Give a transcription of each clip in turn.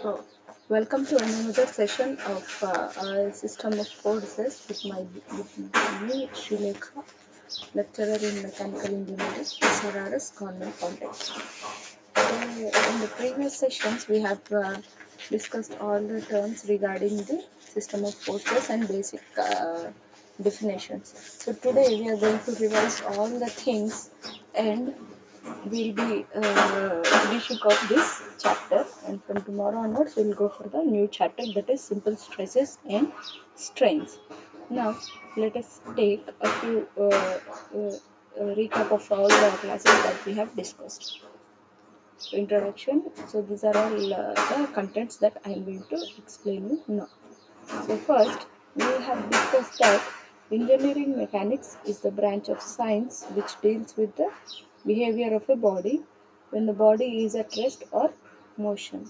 So, welcome to another session of System of Forces with me, Srilekha, lecturer in Mechanical Engineering, SRRS Government College. In the previous sessions, we have discussed all the terms regarding the system of forces and basic definitions. So today we are going to revise all the things and we'll be finishing off this chapter, and from tomorrow onwards we'll go for the new chapter, that is simple stresses and strains. Now let us take a few recap of all the classes that we have discussed. Introduction. So these are all the contents that I am going to explain you now. So first, we have discussed that engineering mechanics is the branch of science which deals with the behavior of a body when the body is at rest or motion.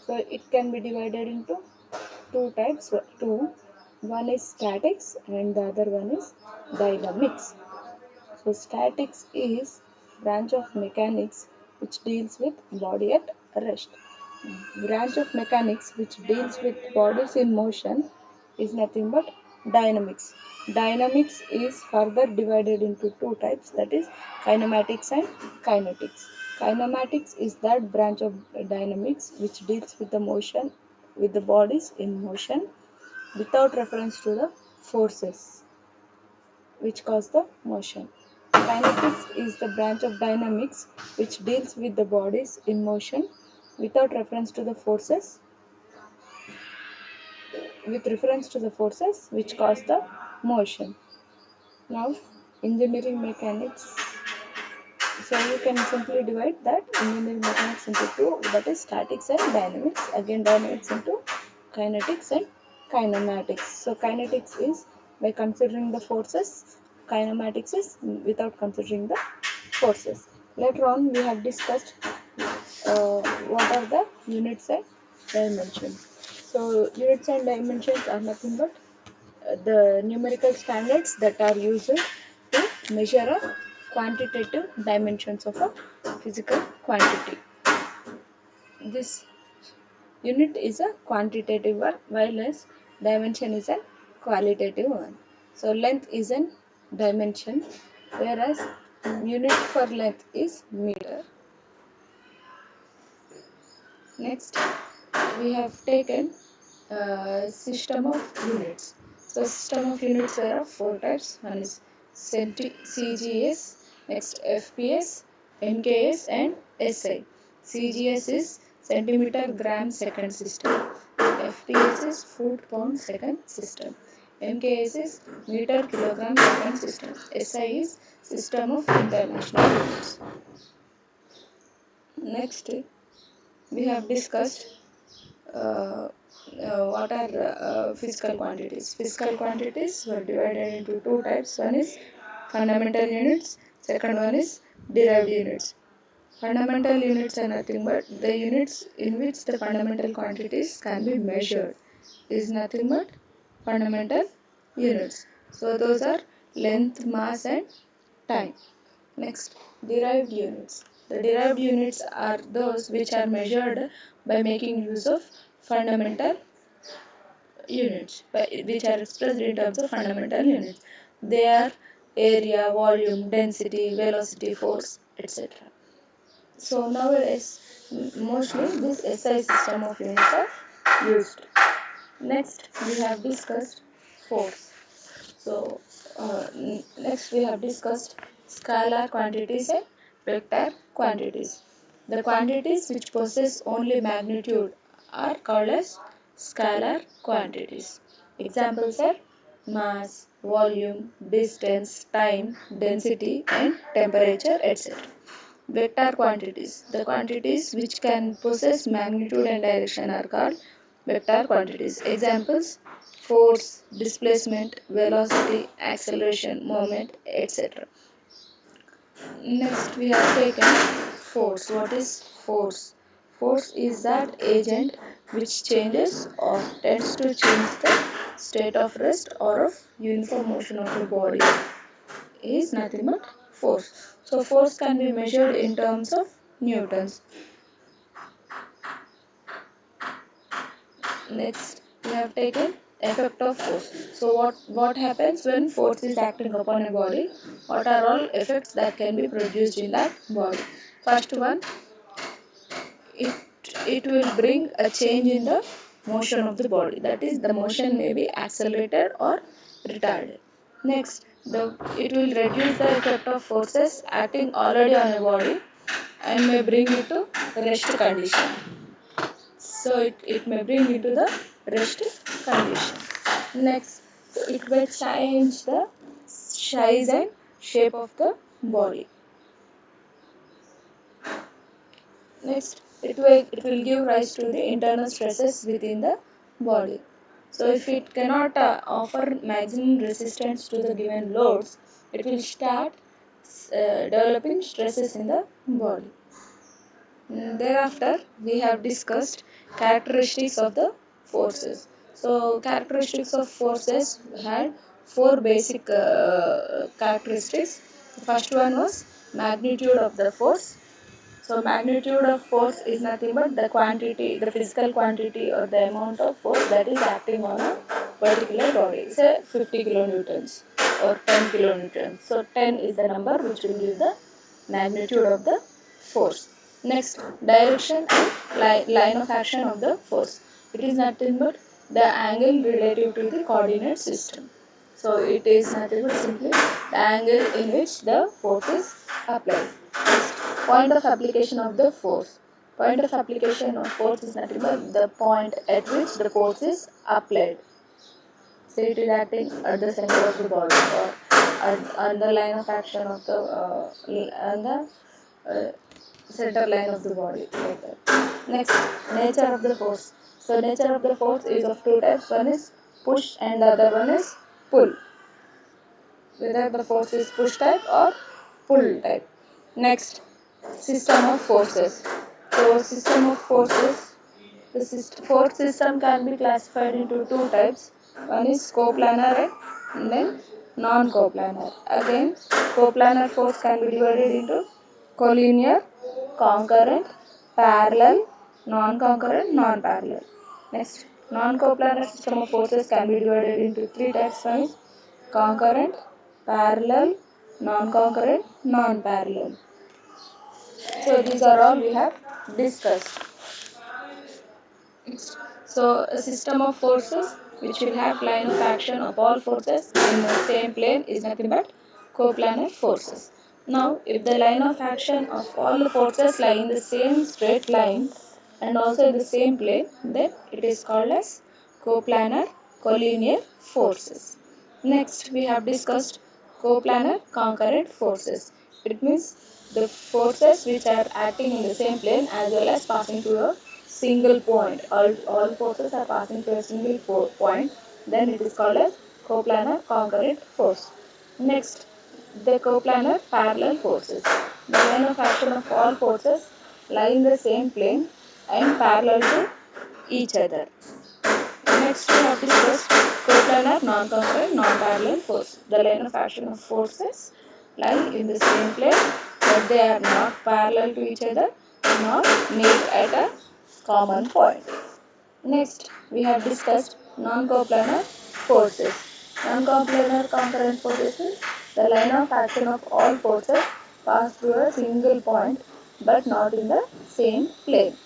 So it can be divided into two types. Two, one is statics and the other one is dynamics. So statics is branch of mechanics which deals with body at rest. Branch of mechanics which deals with bodies in motion is nothing but dynamics. Dynamics is further divided into two types, that is kinematics and kinetics. Kinematics is that branch of dynamics which deals with the motion with the bodies in motion without reference to the forces which cause the motion. Kinetics is the branch of dynamics which deals with the bodies in motion without reference to the forces which cause the motion. Now, engineering mechanics. So you can simply divide that engineering mechanics into two, that is statics and dynamics. Again, dynamics into kinetics and kinematics. So kinetics is by considering the forces, kinematics is without considering the forces. Later on, we have discussed what are the units and dimensions. So units and dimensions are nothing but the numerical standards that are used to measure a quantitative dimensions of a physical quantity. This unit is a quantitative one, while as dimension is a qualitative one. So length is a dimension, whereas unit for length is meter. Next, we have taken system of units. So system of units, there are four types. One is CGS, next FPS, MKS and SI. CGS is centimeter gram second system. FPS is foot pound second system. MKS is meter kilogram second system. SI is system of international units. Next, we have discussed what are physical quantities. Physical quantities were divided into two types. One is fundamental units, second one is derived units. Fundamental units are nothing but the units in which the fundamental quantities can be measured is nothing but fundamental units. So those are length, mass and time. Next, derived units. The derived units are those which are measured by making use of fundamental units, which are expressed in terms of fundamental units. They are area, volume, density, velocity, force, etc. So nowadays, mostly this SI system of units are used. Next, we have discussed force. So next we have discussed scalar quantities and vector quantities. The quantities which possess only magnitude are called as scalar quantities. Examples are mass, volume, distance, time, density and temperature, etc. Vector quantities. The quantities which can possess magnitude and direction are called vector quantities. Examples: force, displacement, velocity, acceleration, moment, etc. Next, we have taken force. What is force? Force is that agent which changes or tends to change the state of rest or of uniform motion of a body is nothing but force. So force can be measured in terms of newtons. Next, we have taken effect of force. So what happens when force is acting upon a body? What are all effects that can be produced in that body? First one, it it will bring a change in the motion of the body. That is, the motion may be accelerated or retarded. Next, the it will reduce the effect of forces acting already on a body and may bring it to rest condition. So it may bring into the rest condition. Next, it will change the size and shape of the body. Next, it will give rise to the internal stresses within the body. So if it cannot offer maximum resistance to the given loads, it will start developing stresses in the body. Thereafter, we have discussed characteristics of the forces. So, characteristics of forces had four basic characteristics. The first one was magnitude of the force. So, magnitude of force is nothing but the quantity, the physical quantity or the amount of force that is acting on a particular body. Say 50 kilonewtons or 10 kilonewtons. So, 10 is the number which will give the magnitude of the force. Next, direction and line of action of the force. It is nothing but the angle relative to the coordinate system. So it is nothing but simply the angle in which the force is applied. Next, point of application of the force. Point of application of force is nothing but the point at which the force is applied. So it is acting at the center of the body or on the line of action of the on the uh, center line of the body, like that. Next, nature of the force. So nature of the force is of two types. One is push and the other one is pull. Whether the force is push type or pull type. Next, system of forces. So system of forces. The force system can be classified into two types. One is coplanar and then non-coplanar. Again, coplanar force can be divided into collinear, concurrent, parallel, non-concurrent, non-parallel. Next, non-coplanar system of forces can be divided into three types. One is concurrent, parallel, non-concurrent, non-parallel. So these are all we have discussed. So a system of forces which will have line of action of all forces in the same plane is nothing but coplanar forces. Now if the line of action of all the forces lie in the same straight line and also in the same plane, then it is called as coplanar collinear forces. Next we have discussed coplanar concurrent forces. It means the forces which are acting in the same plane as well as passing to a single point. All forces are passing to a single point. Then it is called as coplanar concurrent force. Next, the coplanar parallel forces. The line of action of all forces lie in the same plane and parallel to each other. Next, we have discussed coplanar non-concurrent non-parallel force. The line of action of forces lie in the same plane, but they are not parallel to each other nor meet at a common point. Next, we have discussed non-coplanar forces. Non-coplanar concurrent forces means the line of action of all forces pass through a single point but not in the same plane.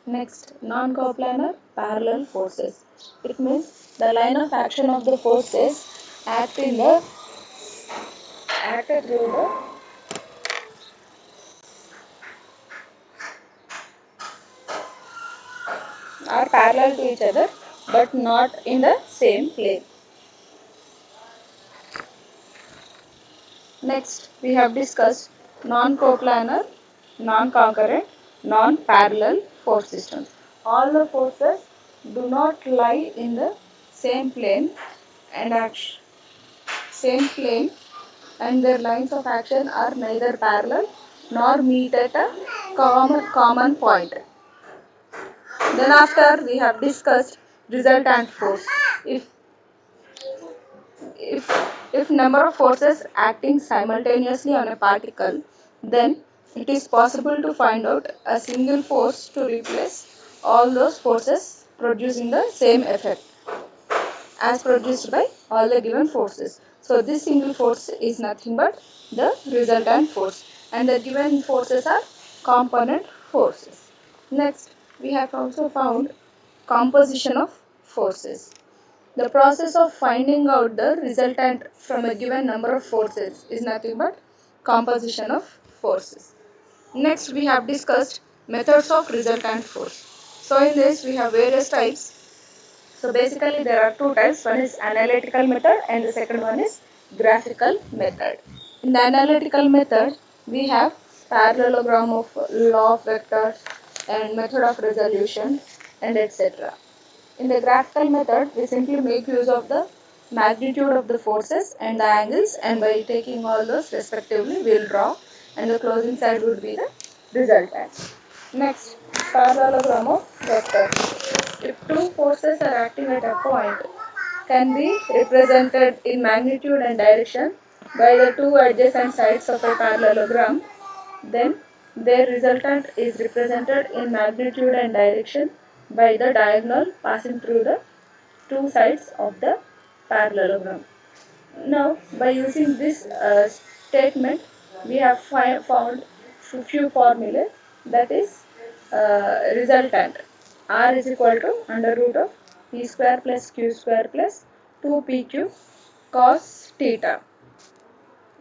Next, non-coplanar parallel forces. It means the line of action of the forces act in the act through the are parallel to each other but not in the same plane. Next, we have discussed non-coplanar, non-concurrent, non-parallel force systems. All the forces do not lie in the same plane and same plane and their lines of action are neither parallel nor meet at a common point. Then after we have discussed resultant force. If if if number of forces acting simultaneously on a particle, then it is possible to find out a single force to replace all those forces producing the same effect as produced by all the given forces. So this single force is nothing but the resultant force, and the given forces are component forces. Next, we have also found composition of forces. The process of finding out the resultant from a given number of forces is nothing but composition of forces. Next, we have discussed methods of resultant force. So in this, we have various types. So basically there are two types. One is analytical method and the second one is graphical method. In the analytical method, we have parallelogram of law of vectors and method of resolution and etc. In the graphical method, we simply make use of the magnitude of the forces and the angles, and by taking all those respectively, we will draw, and the closing side would be the resultant. Next, parallelogram of vectors. If two forces are acting at a point, can be represented in magnitude and direction by the two adjacent sides of a parallelogram, then their resultant is represented in magnitude and direction by the diagonal passing through the two sides of the parallelogram. Now, by using this statement, we have found few formulae, that is resultant. R is equal to under root of p square plus q square plus 2pq cos theta,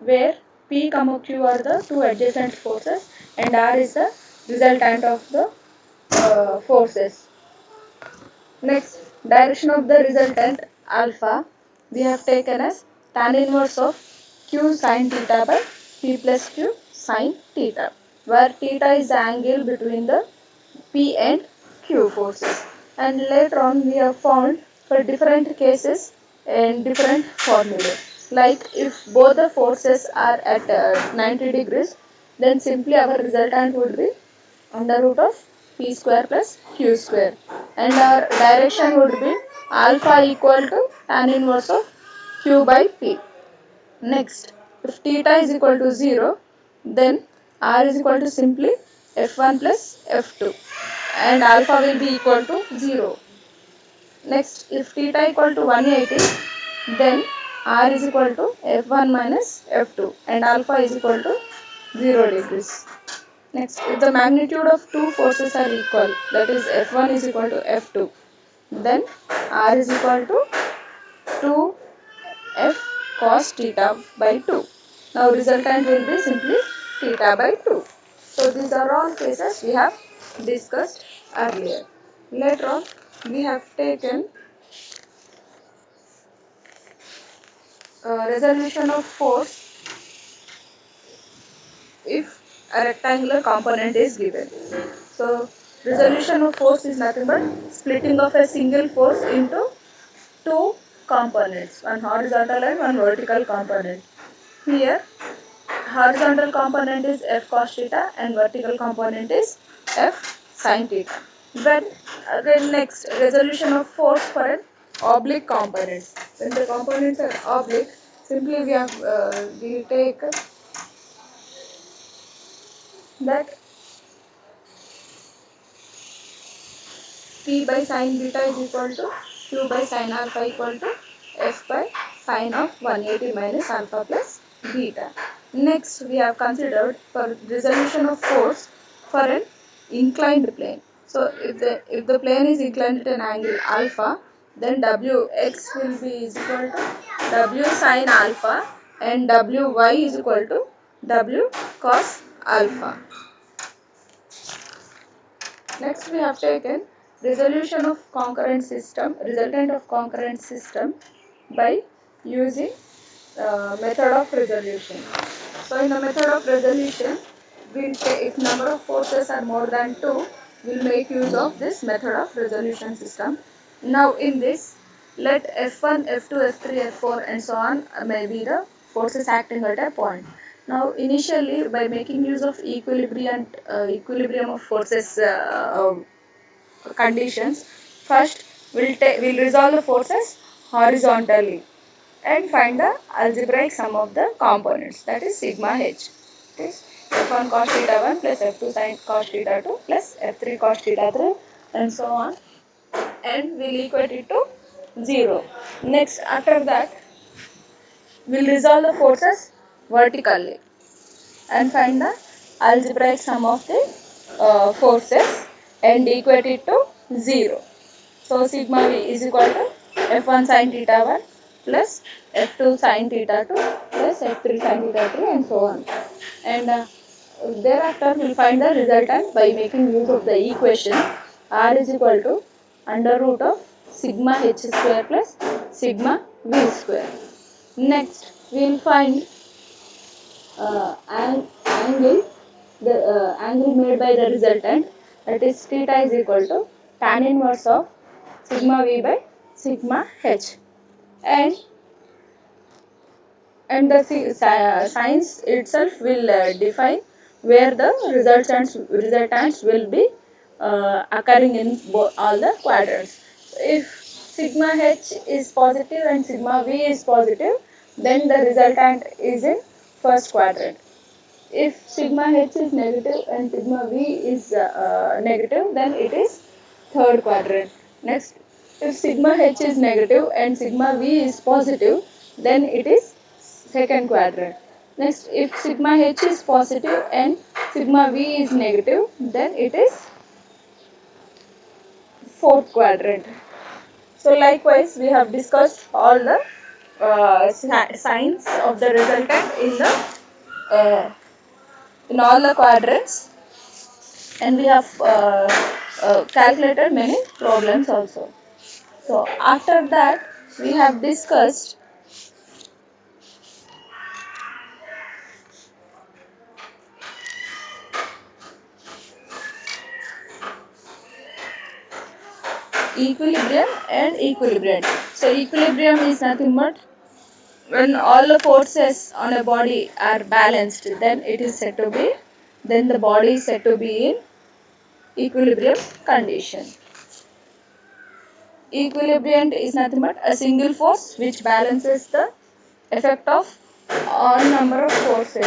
where P, Q are the two adjacent forces and R is the resultant of the forces. Next, direction of the resultant alpha we have taken as tan inverse of Q sin theta by P plus Q sin theta, where theta is the angle between the P and Q forces. And later on we have found for different cases and different formulae. Like if both the forces are at 90 degrees, then simply our resultant would be under root of p square plus q square, and our direction would be alpha equal to tan inverse of q by p. Next, if theta is equal to 0, then r is equal to simply f1 plus f2 and alpha will be equal to 0. Next, if theta equal to 180, then r is equal to f1 minus f2 and alpha is equal to 0 degrees. Next, if the magnitude of two forces are equal, that is F1 is equal to F2, then R is equal to 2F cos theta by 2. Now resultant will be simply theta by 2. So these are all cases we have discussed earlier. Later on, we have taken resolution of force if a rectangular component is given. So resolution of force is nothing but splitting of a single force into two components, one horizontal and one vertical component. Here horizontal component is f cos theta and vertical component is f sin theta. Then again next, resolution of force for an oblique components. When the components are oblique, simply we take that p by sin beta is equal to q by sin alpha equal to f by sin of 180 minus alpha plus beta. Next, we have considered for resolution of force for an inclined plane. So if the plane is inclined at an angle alpha, then wx will be is equal to w sin alpha and wy is equal to w cos alpha. Next, we have taken resolution of concurrent system, resultant of concurrent system by using method of resolution. So, in the method of resolution, if number of forces are more than 2, we'll make use of this method of resolution system. Now, in this, let F1, F2, F3, F4 and so on may be the forces acting at a point. Now, initially, by making use of equilibrium of forces conditions, first we'll resolve the forces horizontally and find the algebraic sum of the components, that is sigma h. It is f1 cos theta 1 plus f2 sin cos theta 2 plus f3 cos theta 3 and so on, and we'll equate it to 0. Next, after that, we'll resolve the forces vertically and find the algebraic sum of the forces and equate it to 0. So sigma v is equal to f1 sin theta 1 plus f2 sin theta 2 plus f3 sin theta 3 and so on. And thereafter we'll find the resultant by making use of the equation r is equal to under root of sigma h square plus sigma v square. Next we'll find angle, the angle made by the resultant, that is theta is equal to tan inverse of sigma v by sigma h, and the science itself will define where the resultants will be occurring in all the quadrants. If sigma h is positive and sigma v is positive, then the resultant is in first quadrant. If sigma h is negative and sigma v is negative, then it is third quadrant. Next, if sigma h is negative and sigma v is positive, then it is second quadrant. Next, if sigma h is positive and sigma v is negative, then it is fourth quadrant. So likewise, we have discussed all the signs of the resultant uh, in all the quadrants, and we have calculated many problems also. So after that, we have discussed equilibrium and equilibrium. So equilibrium is nothing but when all the forces on a body are balanced, then it is said to be, then the body is said to be in equilibrium condition. Equilibrium is nothing but a single force which balances the effect of all number of forces,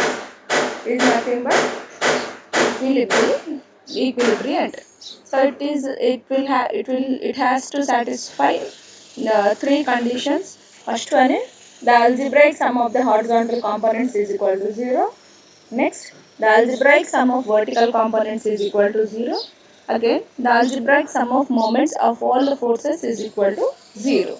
is nothing but equilibrium. So it has to satisfy three conditions. First one is the algebraic sum of the horizontal components is equal to 0. Next, the algebraic sum of vertical components is equal to 0. Again, the algebraic sum of moments of all the forces is equal to 0.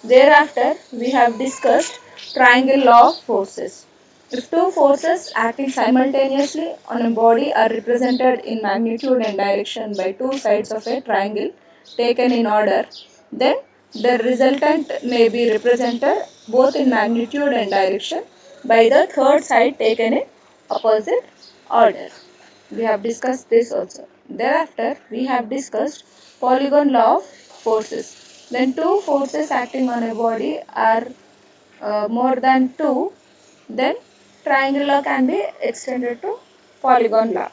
Thereafter, we have discussed triangle law of forces. If two forces acting simultaneously on a body are represented in magnitude and direction by two sides of a triangle taken in order, then the resultant may be represented both in magnitude and direction by the third side taken in opposite order. We have discussed this also. Thereafter, we have discussed polygon law of forces. When two forces acting on a body are more than 2, then triangle law can be extended to polygon law.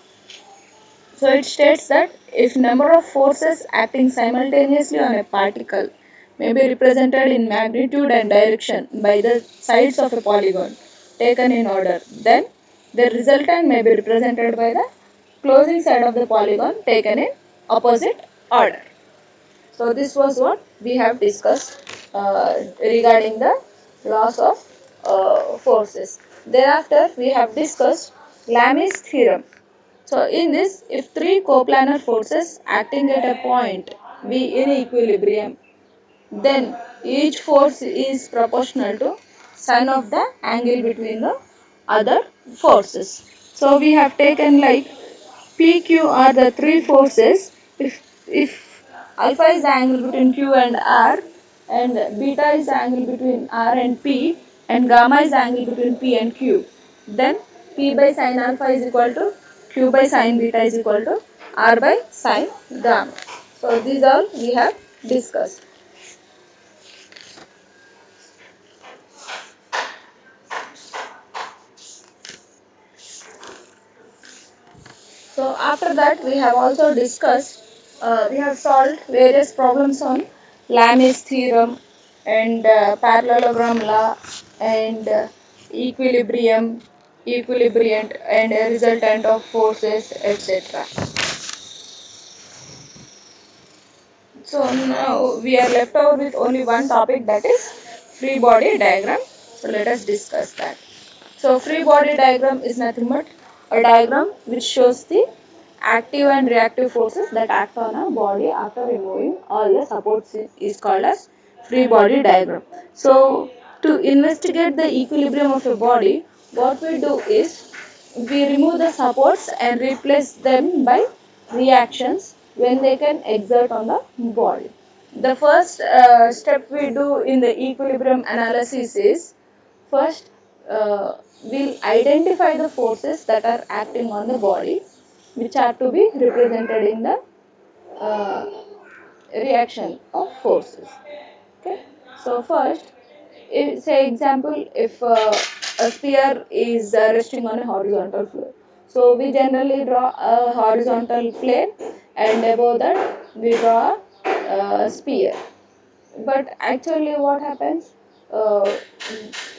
So it states that if number of forces acting simultaneously on a particle may be represented in magnitude and direction by the sides of a polygon taken in order, then the resultant may be represented by the closing side of the polygon taken in opposite order. So this was what we have discussed regarding the laws of forces. Thereafter, we have discussed Lami's theorem. So in this, if three coplanar forces acting at a point be in equilibrium, then each force is proportional to sine of the angle between the other forces. So we have taken like PQ are the three forces. If alpha is the angle between Q and R, and beta is the angle between R and P, and gamma is the angle between P and Q, then P by sine alpha is equal to Q by sine beta is equal to R by sine gamma. So these all we have discussed. So after that we have also discussed, we have solved various problems on Lami's theorem and parallelogram law and equilibrium and resultant of forces, etc. So now we are left over with only one topic, that is free body diagram. So let us discuss that. So free body diagram is nothing but a diagram which shows the active and reactive forces that act on a body after removing all the supports is called as free body diagram. So to investigate the equilibrium of a body, what we do is we remove the supports and replace them by reactions when they can exert on the body. The first step we do in the equilibrium analysis is, first we'll identify the forces that are acting on the body, which are to be represented in the uh, reaction of forces. Okay. So first, say example, if a sphere is resting on a horizontal floor, so we generally draw a horizontal plane, and above that we draw a sphere. But actually what happens, uh,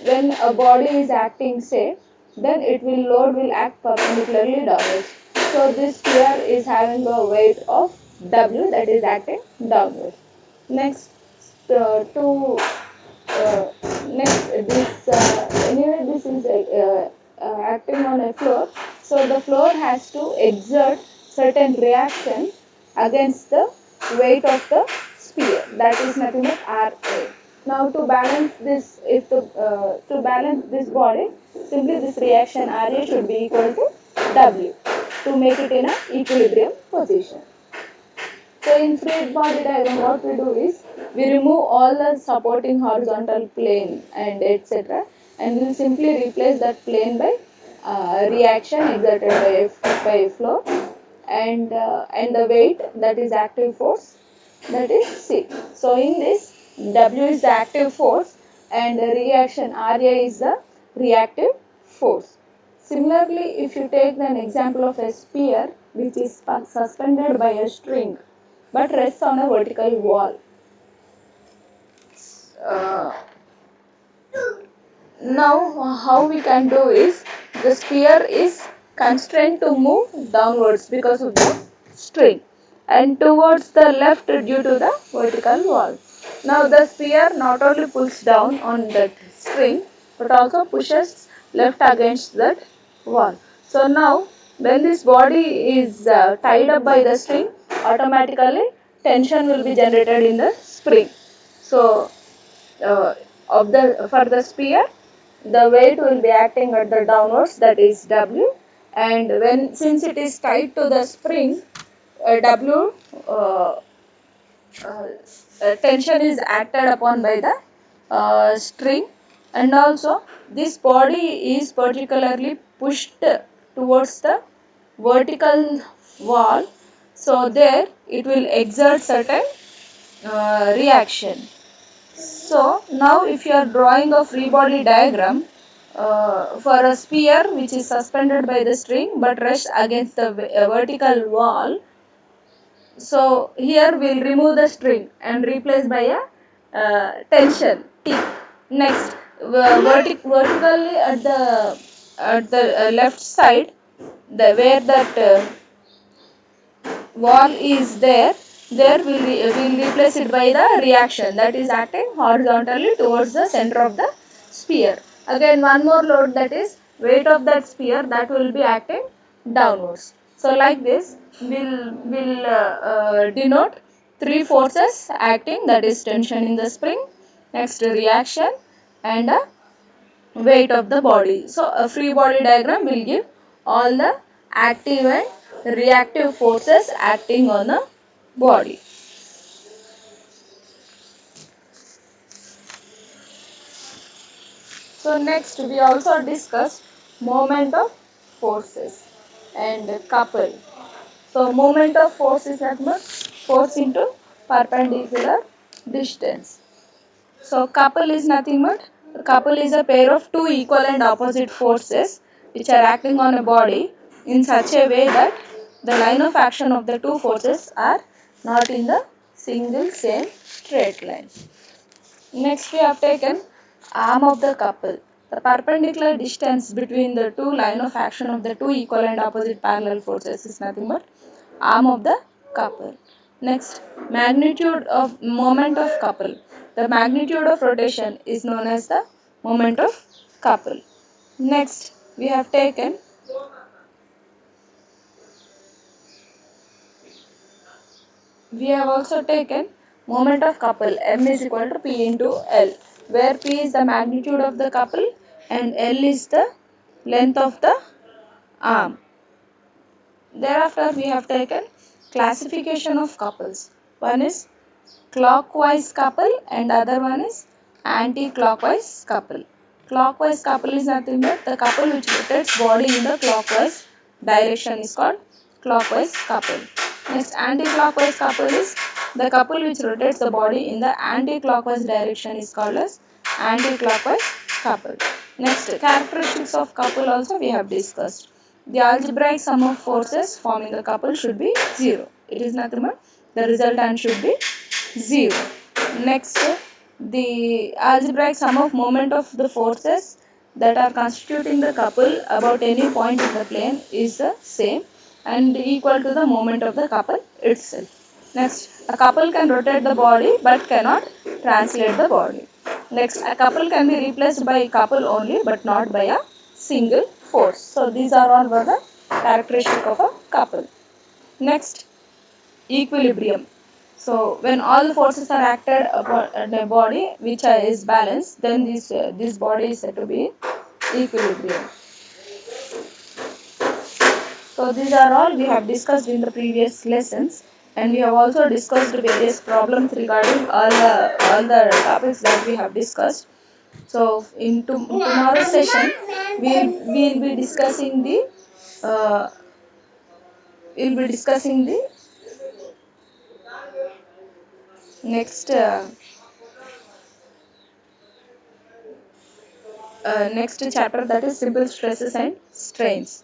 when a body is acting, say, then it will load will act perpendicularly downwards. So this sphere is having a weight of W, that is acting downwards. Next, to uh, next this anyway this is acting on a floor, so the floor has to exert certain reaction against the weight of the sphere, that is nothing but Ra. Now to balance this, if to balance this body, simply this reaction Ra should be equal to W to make it in a equilibrium position. So in free body diagram, what we do is we remove all the supporting horizontal plane and etc. and we'll simply replace that plane by reaction exerted by flow, and the weight, that is active force, that is C. So in this, W is the active force and the reaction Ra is the reactive force. Similarly, if you take an example of a sphere which is suspended by a string but rests on a vertical wall. Uh, Now how we can do is, the sphere is constrained to move downwards because of the string, and towards the left due to the vertical wall. Now the sphere not only pulls down on that string but also pushes left against that wall. So now when this body is tied up by the string, automatically tension will be generated in the spring. So uh, for the sphere, the weight will be acting at the downwards, that is W, and when, since it is tied to the spring, W uh, tension is acted upon by the string, and also this body is particularly pushed towards the vertical wall, so there it will exert certain reaction. So now if you are drawing a free body diagram for a sphere which is suspended by the string but rests against the vertical wall, so here we'll remove the string and replace by a tension T. Next, vertically at the left side, the where that wall is there, we'll replace it by the reaction, that is acting horizontally towards the center of the sphere. Again one more load, that is weight of that sphere, that will be acting downwards. So like this we'll denote three forces acting, that is tension in the spring, next reaction, and a weight of the body. So a free body diagram will give all the active and reactive forces acting on the body. So next we also discuss moment of forces and couple. So moment of force is nothing but force into perpendicular distance. So couple is nothing but, couple is a pair of two equal and opposite forces which are acting on a body in such a way that the line of action of the two forces are not in the single same straight line. Next we have taken arm of the couple. The perpendicular distance between the two line of action of the two equal and opposite parallel forces is nothing but arm of the couple. Next, magnitude of moment of couple. The magnitude of rotation is known as the moment of couple. Next, we have also taken moment of couple M is equal to P into L, where P is the magnitude of the couple and L is the length of the arm. Thereafter, we have taken classification of couples. One is clockwise couple and other one is anti-clockwise couple. Clockwise couple is nothing but the couple which rotates body in the clockwise direction is called clockwise couple. Next, anti-clockwise couple is the couple which rotates the body in the anti-clockwise direction is called as anti-clockwise couple. Next, characteristics of couple also we have discussed. The algebraic sum of forces forming a couple should be 0. It is nothing but the resultant should be 0. Next, the algebraic sum of moment of the forces that are constituting the couple about any point in the plane is the same and equal to the moment of the couple itself. Next, a couple can rotate the body but cannot translate the body. Next, a couple can be replaced by a couple only but not by a single force. So, these are all were the characteristics of a couple. Next, equilibrium. So when all the forces are acted upon a body which is balanced, then this body is said to be in equilibrium. So these are all we have discussed in the previous lessons, and we have also discussed various problems regarding all the topics that we have discussed. So in tomorrow's session, we'll be discussing the uh, we'll be discussing the next. Next chapter, that is simple stresses and strains.